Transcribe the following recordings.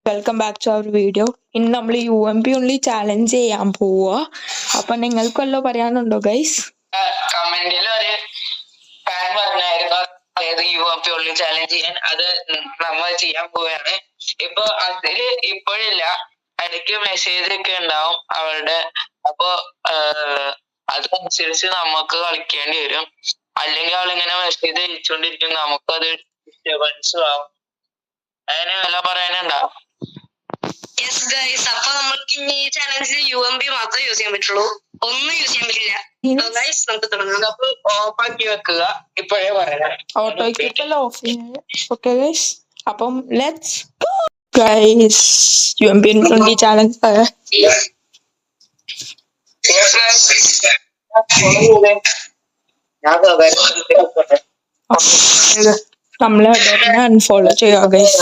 Welcome back to our video. ഇന്ന് നമ്മൾ UMP only challenge ചെയ്യാൻ പോവുക. അപ്പൊ നിങ്ങൾക്ക് വല്ലതും പറയാനുണ്ടോ ഗൈസ്? കമന്റിൽ ഒരു ഫാൻ പറഞ്ഞായിരുന്നു അതായത് UMP only ചാലഞ്ച് ചെയ്യാൻ. അത് നമ്മൾ ചെയ്യാൻ പോവുകയാണ്. ഇപ്പൊ അതില് ഇപ്പോഴില്ല, ഇടയ്ക്ക് മെസ്സേജ് ഒക്കെ ഉണ്ടാവും അവരുടെ. അപ്പൊ അതനുസരിച്ച് നമുക്ക് കളിക്കേണ്ടി വരും. അല്ലെങ്കിൽ അവളിങ്ങനെ മെസ്സേജ് അയച്ചുകൊണ്ടിരിക്കും, നമുക്കത് ഡിസ്റ്റർബൻസ് ആവും. അതിന് വല്ല പറയാനുണ്ടാവും? യെസ് ഗൈസ്, അപ്പൊ നമ്മൾക്ക് ഇനി ഈ ചാലഞ്ചിൽ UMP മാത്രമേ യൂസ് ചെയ്യാൻ പറ്റുള്ളൂ, ഒന്നും യൂസ് ചെയ്യാൻ പറ്റില്ല. ഗൈസ് നമുക്ക് തുടങ്ങാം. അപ്പൊ ഓഫ് ആക്കി വെക്കുക, ഇപ്പോഴേ പറയാം. ഓക്കെ ഗൈസ്, അപ്പം let's go guys. UMP only challenge നമ്മളെ അൺഫോളോ ചെയ്യുക ഗൈസ്.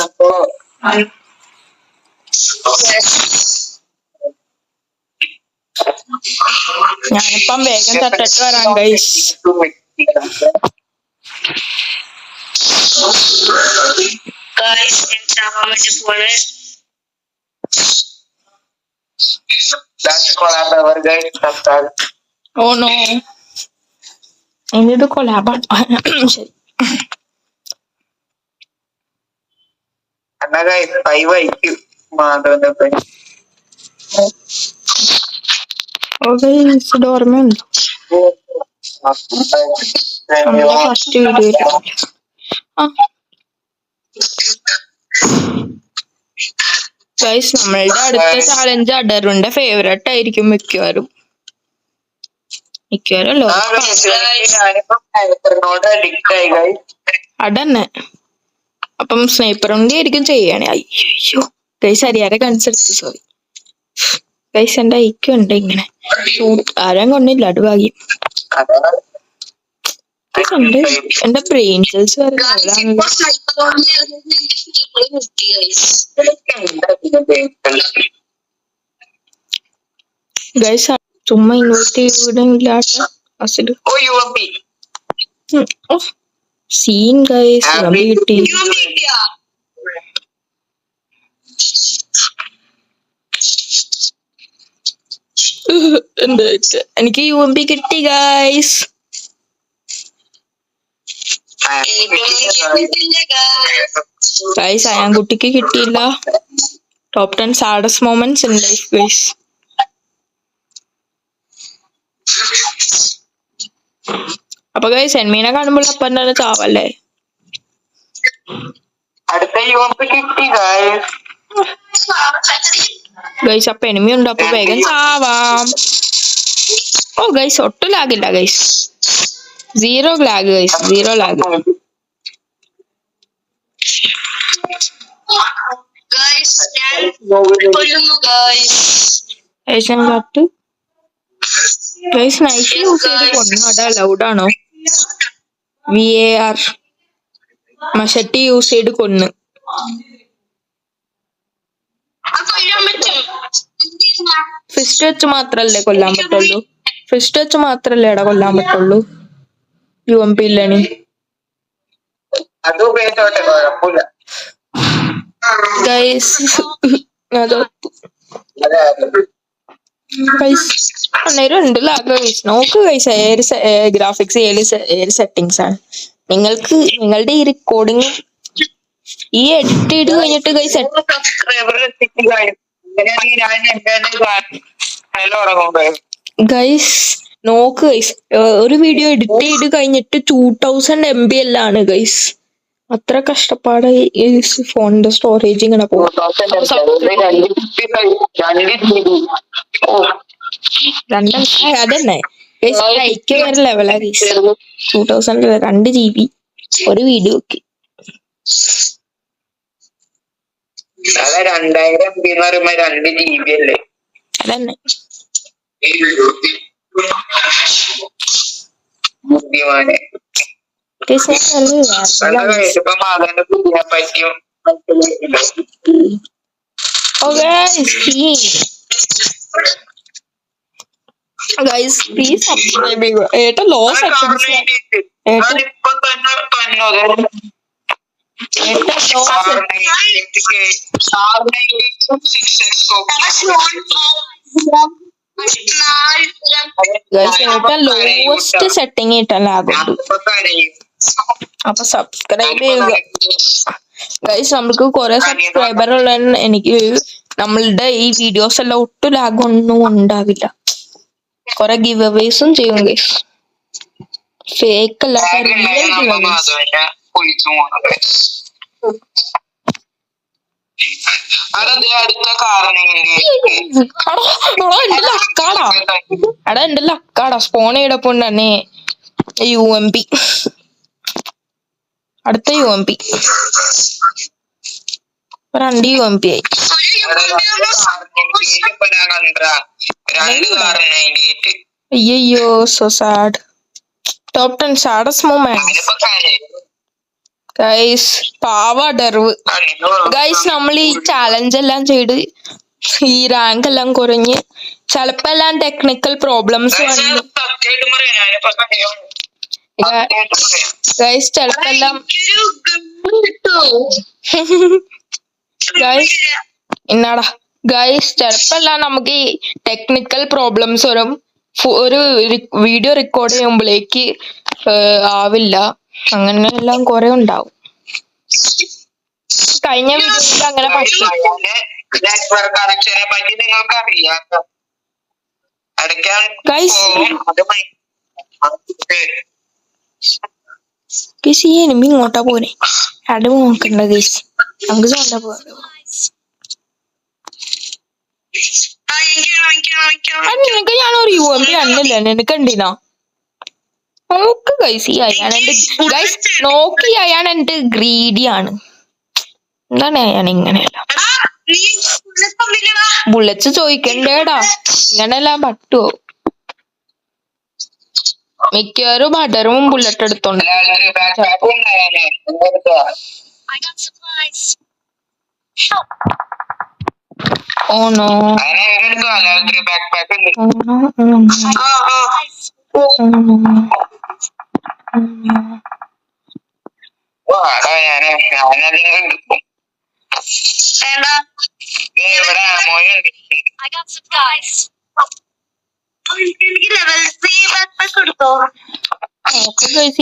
ഞാനിപ്പം വേഗം തട്ടിട്ട് വരാം ഗൈസ്. ഓ നോ, എന്നിട്ട് കൊലാബാണ്. ശരി ഓർമ്മയുണ്ടോ നമ്മുടെ ഫസ്റ്റ് വീഡിയോ? ഗൈസ്, നമ്മളുടെ അടുത്ത ചാലഞ്ച് അഡറിന്റെ ഫേവറേറ്റ് ആയിരിക്കും മിക്കവാറും. അല്ലോ അടന്നെ. അപ്പം സ്നൈപ്പർ റൗണ്ട് ആയിരിക്കും ചെയ്യണേ. അയ്യോ ഗൈസ്, അരിയാരെ കൺസെപ്റ്റ്, സോറി ഗൈസ്. എന്റെ ഐക്യം ഉണ്ട് ഇങ്ങനെ ആരും കൊണ്ടില്ല, അത് ഭാഗ്യം. എന്റെ ബ്രെയിൻ സെൽസ് വരെ ഗൈസ്. ചുമ്മാ ഇൻവൈറ്റ് ചെയ്തില്ലാത്ത സീൻ ഗൈസ്. കിട്ടി എനിക്ക് UMP കിട്ടി ഗൈസ്. ഗൈസ്, അയാൻകുട്ടിക്ക് കിട്ടിയില്ല. Top 10 saddest moments in life guys. അപ്പൊ ഗൈസ്, എൻമീനെ കാണുമ്പോൾ അപ്പം തന്നെ ചാവല്ലേ ഗൈസ്. അപ്പൊ എനിമി ഉണ്ട്, അപ്പൊ വേഗം ചാവാം. ഓ ഗൈസ്, ഒട്ടും ലാഗില്ല guys. Zero lag guys, zero lag. Asian cut guys. Knife use ചെയ്ത് കൊന്നു, അത് അലൗഡ് ആണോ? VAR മഷട്ടി യൂസ് ചെയ്ത് കൊന്ന്. ഫിസ്റ്റ് വെച്ച് മാത്രല്ലേ കൊല്ലാൻ പറ്റുള്ളൂ? ഫിസ്റ്റ് വെച്ച് മാത്രല്ലേ ഇട കൊല്ലാൻ പറ്റുള്ളൂ? UMP ഇല്ലണി ഗൈസ്. അന്നേരം ഉണ്ട് ലാഗ് ഗൈസ്. നോക്ക് ഗൈസ്, ഗ്രാഫിക്സ് ഏത് സെറ്റിങ്സ് ആണ് നിങ്ങൾക്ക്? നിങ്ങളുടെ ഈ റെക്കോർഡിങ് ഈ എഡിറ്റ് ചെയ്ത് കഴിഞ്ഞിട്ട് ഗൈസ് ഗൈസ് നോക്ക് ഗൈസ്, ഒരു വീഡിയോ എഡിറ്റ് ചെയ്ത് കഴിഞ്ഞിട്ട് 2000 MB എല്ലാണ് ഗൈസ്. അത്ര കഷ്ടപ്പാട് ഈ ഫോണിന്റെ സ്റ്റോറേജ് ഇങ്ങനെ പോകും. അതന്നെ ഗൈസ്, ഐക്യ വേറെ ലെവലാ ഗൈസ്. 2000 2 GB ഒരു വീഡിയോക്ക്. 2000 MB എന്ന് പറയുമ്പോ 2 GB അല്ലേ? അതന്നെ ബുദ്ധിമാനെ. ഗൈസ് പ്ലീസ് സബ്സ്ക്രൈബ് ചെയ്യുക. ഏട്ടാ ലോ സെറ്റിംഗ്സ് ലോവസ്റ്റ് സെറ്റിംഗ് ഇട്ടാൽ ലാഗുണ്ട്. അപ്പൊ സബ്സ്ക്രൈബ് ചെയ്യുക ഗൈസ്. നമുക്ക് കുറെ സബ്സ്ക്രൈബർ ഉള്ള എനിക്ക് നമ്മളുടെ ഈ വീഡിയോസ് എല്ലാം ഒട്ടും ലാഗൊന്നും ഉണ്ടാവില്ല. കുറെ ഗിവ് അവേസും ചെയ്യും ഗൈസ്. ഫേക്ക് അല്ലാത്ത റിയൽ ഗിവ് അവേസ്. എടാ എന്റെ ലക്കാടാ സ്പോൺ ചെയ്തപ്പോൾ തന്നെ UMP. അടുത്ത UMP 2 UMP ആയി. അയ്യോ so sad. Top 10 saddest moments guys. പാവ ഡെർവ് ഗൈസ്. നമ്മൾ ഈ ചാലഞ്ച് എല്ലാം ചെയ്ത് ഈ റാങ്ക് എല്ലാം കുറഞ്ഞ് ചിലപ്പോ എല്ലാം ടെക്നിക്കൽ പ്രോബ്ലംസ് വന്നു ഗൈസ്. ചിലപ്പോ എല്ലാം ഗൈസ് എന്നാടാ ഗൈസ് ചിലപ്പോ എല്ലാം നമുക്ക് ഈ ടെക്നിക്കൽ പ്രോബ്ലംസ് വരും. ഒരു വീഡിയോ റെക്കോർഡ് ചെയ്യുമ്പോഴേക്ക് ആവില്ല. അങ്ങനെ എല്ലാം കുറെ ഉണ്ടാവും. കഴിഞ്ഞ വീഡിയോയിൽ അങ്ങനെ പറ്റി. ഗൈസ് ഈ എനിമി ഇങ്ങോട്ടാ പോനെ. അടി നോക്കണ്ട ഗൈസ്. നമുക്ക് സോണ്ടാ പോവാ. നിനക്ക് ഞാനൊരു UMP അന്നില്ല. നിനക്ക് ഉണ്ടിനാ നോക്ക് ഗൈസ്. ഈ അയാൻ എന്റെ ഗൈസ് നോക്കി അയാൻ എന്റെ ഗ്രീഡിയാണ്. എന്താണ് അയാൻ ഇങ്ങനെയല്ല. ബുള്ളറ്റ്സ് ചോദിക്കണ്ടേടാ. ഇങ്ങനെല്ലാം പറ്റുവോ? മിക്കവാറും ബഡറും ബുള്ളറ്റ് എടുത്തോണ്ട്. Oh no.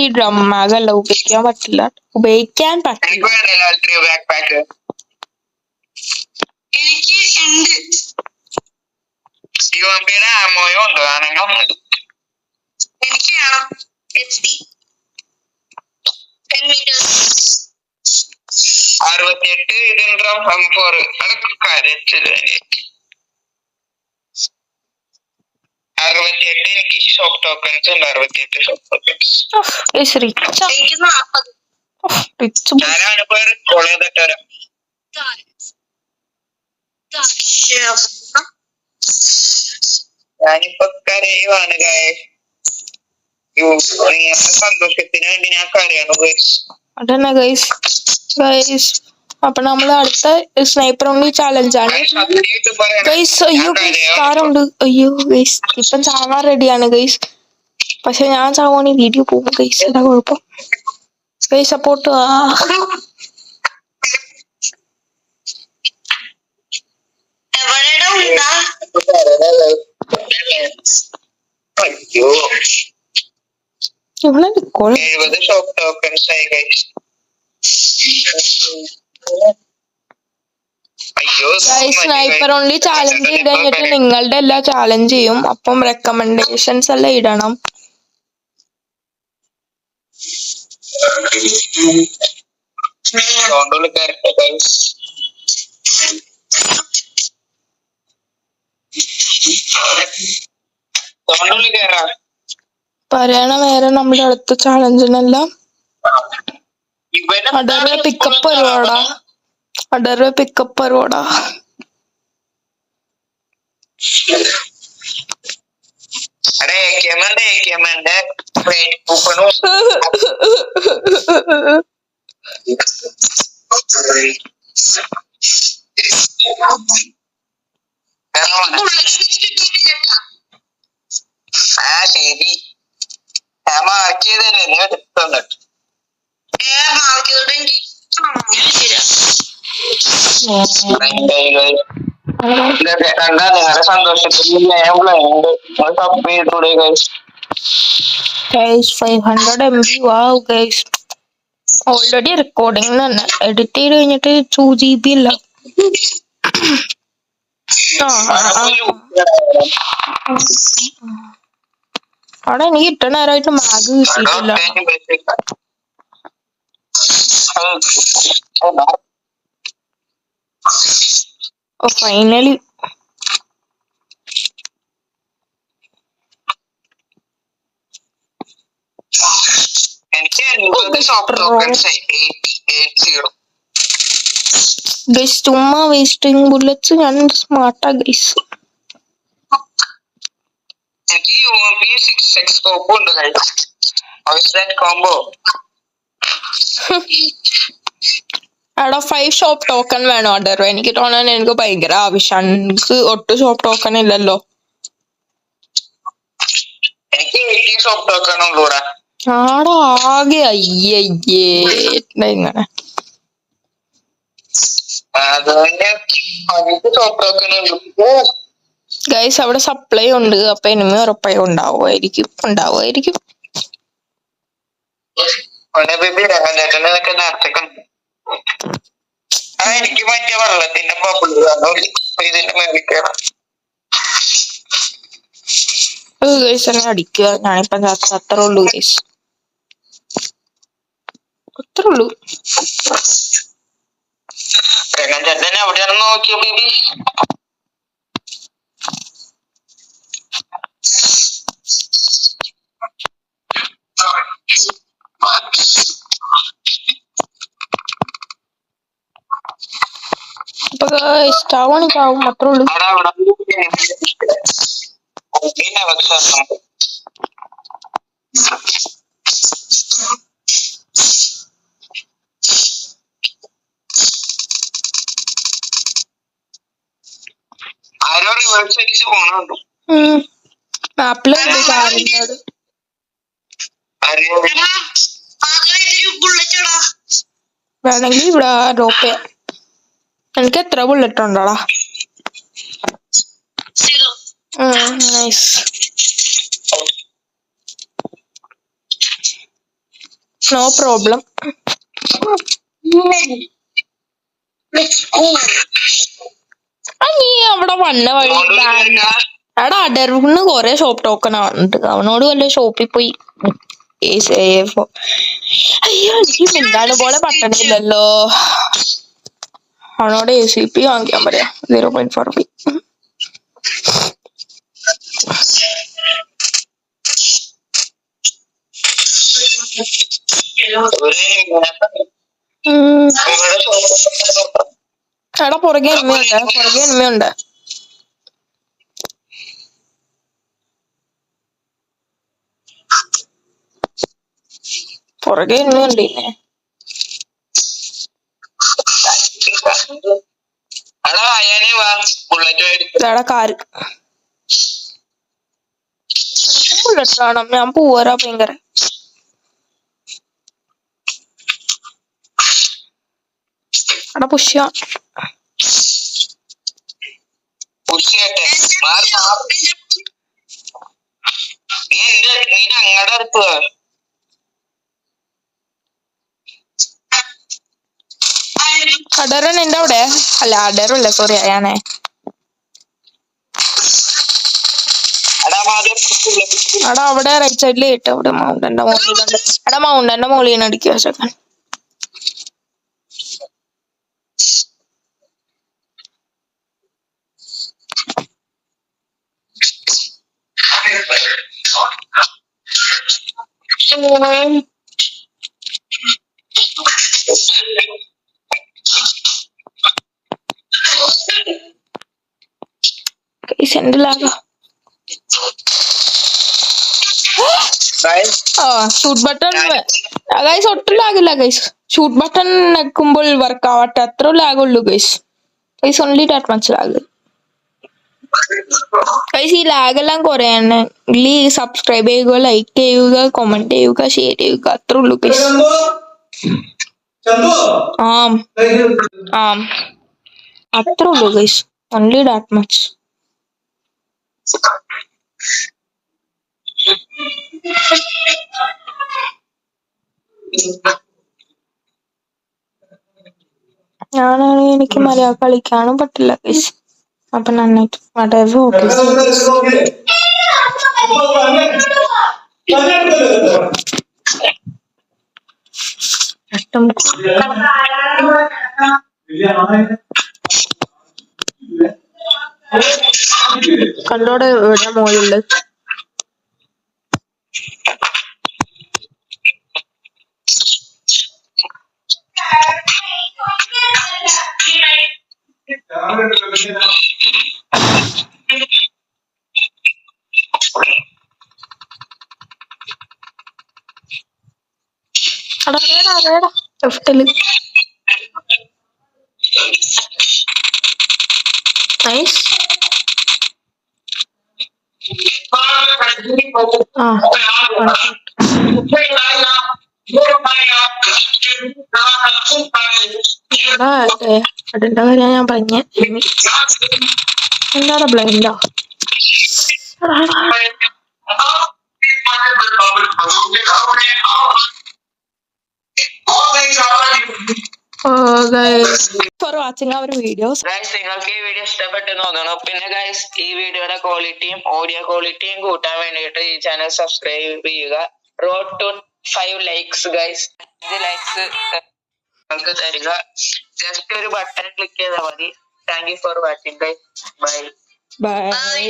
ഈ ഡ്രമ്മാകല്ല ഉപയോഗിക്കാൻ പറ്റില്ല. എനിക്ക് ഉണ്ട്. എനിക്ക് വേണം. 68 ഇതിന്റെ M4 അതൊക്കെ കരച്ചില്ല. 68 എനിക്ക് ഷോപ്പ് ടോക്കൺസ് ഉണ്ട്. 68 ഷോപ്പ് ടോക്കൺസ്. ഞാനാണിപ്പോ കോൾ ചെയ്തിട്ട് വരാം. ഞാനിപ്പോ കരയുവാണ് സന്തോഷത്തിന് വേണ്ടി ഞാൻ കരയാണ് അതന്നെ ഗൈസ്. അപ്പൊ നമ്മൾ അടുത്ത സ്നൈപ്പർ ഓൺലി ചാലഞ്ച് ആണ് ഗൈസ്. അയ്യോ കാറുണ്ട്. അയ്യോ ഗൈസ് ഇപ്പം ചാവാൻ റെഡിയാണ് ഗൈസ്. പക്ഷെ ഞാൻ ചാവാണ് ഈ വീഡിയോ പോകും ഗൈസ്. എന്താ കുഴപ്പം ഗൈസ്? സപ്പോർട്ട്. ഇവിടെ 70 ഷോപ്പ് ടോക്കൺസ് ആയി ഗൈസ്. സ്നൈപ്പർ ഓൺലി ചാലഞ്ച് ചെയ്തിട്ട് നിങ്ങളുടെ എല്ലാ ചാലഞ്ച് ചെയ്യും. അപ്പം റെക്കമെൻഡേഷൻസ് എല്ലാം ഇടണം. പറയണ നേരെ നമ്മുടെ അടുത്ത ചാലഞ്ചിനെല്ലാം അടർവെ പിക്കപ്പ് വരുവാടാ. അടർവെ പിക്കപ്പ് വരുവാടാ. ശരി ഞാൻ മാർക്ക് ചെയ്തല്ലേ എടുത്തോണ്ട്. മാർക്ക് ചെയ്തോട്ടെ. കണ്ടാ നിങ്ങളുടെ സന്തോഷത്തിൽ സബ് ചെയ്തൂടെ guys? Guys 500 MB. Wow guys, already recording തന്നെ. എഡിറ്റ് ചെയ്ത് കഴിഞ്ഞിട്ട് 2 GB ഇല്ല. അവിടെ എനിക്ക് ഇട്ട നേരമായിട്ട് മാഗ് കിട്ടിയിട്ടില്ല. ഫൈനലി ഗൈസ്, ചുമ്മാ വേസ്റ്റിംഗ് ബുള്ളറ്റ്സ്. ഞാൻ സ്മാർട്ടാ ഗൈസ്. എനിക്ക് UMP 6x സ്കോപ്പ് ഉണ്ട് കോംബോ. എടാ 5 ഷോപ്പ് ടോക്കൺ വേണോ ഓർഡർ? എനിക്ക് തോന്നാൻ എനിക്ക് ഭയങ്കര ആവശ്യമാണ്. എനിക്ക് ഒട്ടും ഷോപ്പ് ടോക്കൺ ഇല്ലല്ലോ. എനിക്ക് 80 ഷോപ്പ് ടോക്കൺ ഉള്ളൂടാ. ആടാ ആകെ അയ്യേ ഇങ്ങനെ. ഗൈസ് അവിടെ സപ്ലൈ ഉണ്ട്, അപ്പൊ എനിമി ഉറപ്പായി ഉണ്ടാവുമായിരിക്കും. എനിക്ക് മറ്റേ വെള്ളത്തിന്റെ ബബിൾ ഇതിന്റെ മേടിക്കണം. ഗൈസ് എന്നെ അടിക്കുക. ഞാനിപ്പം അത്ര ഉള്ളൂ ഗൈസ്, അത്ര ഉള്ളൂ. ചേട്ടൻ എവിടെയാണെന്ന് നോക്കിയോ ബേബി? അപ്പൊ ചാവും അത്ര ഉള്ളൂ. ആരോ റിവേഴ്സ് അടിച്ച് പോണുണ്ടോ? മാപ്പിലുണ്ട് കാറിനോട്. വേണമെങ്കിൽ ഇവിടെ ഡ്രോപ്പ് ചെയ്യാം. എനിക്ക് എത്ര ബുള്ളറ്റ് ഉണ്ടോടാ? നൈസ്. No problem. നീ അവിടെ വന്ന വഴി എടാ അടർന്ന് കൊറേ ഷോപ്പ് ടോക്കൺ ഉണ്ട്. അവനോട് വല്ല ഷോപ്പിൽ പോയി അയ്യോ എനിക്ക് മിണ്ടാണ് പോലെ പറ്റണില്ലല്ലോ. അവനോട് ACP വാങ്ങിക്കാൻ പറയാം 0.4. എടാ പുറകെ എനിമയുണ്ട്. പുറകെ എനിമയുണ്ട്. കാര് ബുള്ളറ്റ് വേണം. ഞാൻ പോവാറാ ഭയങ്കര. അവിടെ പുഷ് അടരൻ എന്റെ അവിടെ അല്ല, അടരല്ല സോറി അയാണേ. എടാ അവിടെ റൈറ്റ് സൈഡിൽ കിട്ടും. അവിടെ മൗണ്ടന്റെ മുകളിലുണ്ട്. എടാ മൗണ്ടന്റെ മുകളിൽ നിന്ന് അടിക്കുക ചേക്കൻ. എന്റെ ലാഗ. ഷൂട്ട് ബട്ടൺ ഗൈസ് ഒട്ടും ലാഗില്ല ഗൈസ്. ഷൂട്ട് ബട്ടൺ നെക്കുമ്പോൾ വർക്ക് ആവട്ടെ, അത്ര ലാഗുള്ളൂ guys. Guys only that much lag. Guys ഈ ലാഗെല്ലാം കുറയാണെങ്കിൽ സബ്സ്ക്രൈബ് ചെയ്യുക, ലൈക്ക് ചെയ്യുക, കമന്റ് ചെയ്യുക, ഷെയർ ചെയ്യുക, അത്ര ഉള്ളൂ ഗൈസ്. ആം അത്രേ ഉള്ളൂ ഗൈസ്, ഓൺലി ദാറ്റ് മച്ച്. ഞാനാണെങ്കിൽ എനിക്ക് മലയാളം കളിക്കാനും പറ്റില്ല ഗൈസ്. അപ്പൊ നന്നായിട്ട് വളരെ ഫോക്കസ് കണ്ടോടെ ഇവിടെ മോളില് ലെഫ്റ്റില് നൈസ്. അതിന്റെ കാര്യം ഞാൻ പറഞ്ഞ. എന്താടാ ബ്ലൈൻഡോ? For watching our videos. നിങ്ങൾക്ക് ഈ വീഡിയോ ഇഷ്ടപ്പെട്ടെന്ന് തോന്നണം. പിന്നെ ഗൈസ്, ഈ വീഡിയോയുടെ ക്വാളിറ്റിയും ഓഡിയോ ക്വാളിറ്റിയും കൂട്ടാൻ വേണ്ടിയിട്ട് ഈ ചാനൽ സബ്സ്ക്രൈബ് ചെയ്യുക. Road to 5 likes guys. 5 likes നിങ്ങൾക്ക് തരിക. ജസ്റ്റ് ഒരു ബട്ടൺ ക്ലിക്ക് ചെയ്താൽ മതി. Thank you for watching guys. Bye. By.